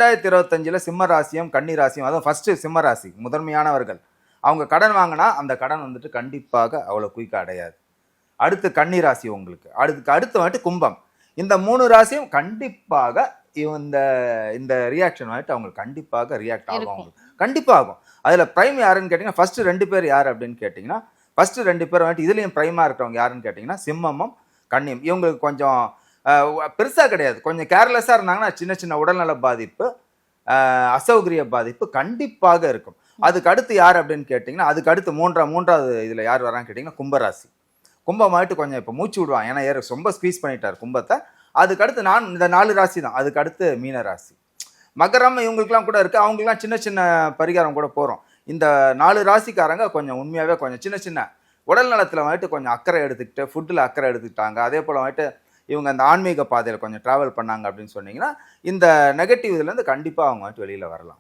2025 சிம்ம ராசியும் கன்னி ராசியும், அதுவும் ஃபர்ஸ்ட் சிம்ம ராசி முதன்மையானவர்கள், அவங்க கடன் வாங்கினா அந்த கடன் வந்துட்டு கண்டிப்பாக அவ்வளோ குயிக்காக அடையாது. அடுத்து கன்னி ராசி உங்களுக்கு, அடுத்து வந்துட்டு கும்பம். இந்த 3 ராசியும் கண்டிப்பாக இந்த இந்த ரியாக்ஷன் வந்துட்டு அவங்களுக்கு கண்டிப்பாக ரியாக்ட் ஆகும், அவங்களுக்கு கண்டிப்பாக ஆகும். அதில் பிரைம் யாருன்னு கேட்டிங்கன்னா ஃபர்ஸ்ட் 2 பேர் யார் அப்படின்னு கேட்டிங்கன்னா, ஃபர்ஸ்ட் 2 பேர் வந்துட்டு இதுலேயும் பிரைமாக இருக்கிறவங்க யாருன்னு கேட்டிங்கன்னா சிம்மமும் கன்னியும். இவங்களுக்கு கொஞ்சம் பெருசாக கிடையாது, கொஞ்சம் கேர்லெஸ்ஸாக இருந்தாங்கன்னா சின்ன சின்ன உடல்நல பாதிப்பு, அசௌகரிய பாதிப்பு கண்டிப்பாக இருக்கும். அதுக்கு அடுத்து யார் அப்படின்னு கேட்டிங்கன்னா, அதுக்கு அடுத்து மூன்றாவது இதில் யார் வரான்னு கேட்டிங்கன்னா கும்பராசி. கும்பமாயிட்டு கொஞ்சம் இப்போ மூச்சு விடுவான், ஏன்னா ரொம்ப ஸ்குவீஸ் பண்ணிட்டார் கும்பத்தை. அதுக்கு அடுத்து இந்த 4 ராசி தான். அதுக்கு அடுத்து மீன ராசி, மகரம் இவங்களுக்குலாம் கூட இருக்குது. அவங்களுக்குலாம் சின்ன சின்ன பரிகாரம் கூட போகிறோம். இந்த 4 ராசிக்காரங்க கொஞ்சம் உண்மையாகவே கொஞ்சம் சின்ன சின்ன உடல் நலத்தில் வந்துட்டு கொஞ்சம் அக்கறை எடுத்துக்கிட்டு, ஃபுட்டில் அக்கறை எடுத்துக்கிட்டாங்க, அதே போல் வந்துட்டு இவங்க அந்த ஆன்மீக பாதையில் கொஞ்சம் ட்ராவல் பண்ணாங்க அப்படின்னு சொன்னீங்கன்னா, இந்த நெகட்டிவ் இதுலேருந்து கண்டிப்பாக அவங்க வந்துட்டு வெளியில் வரலாம்.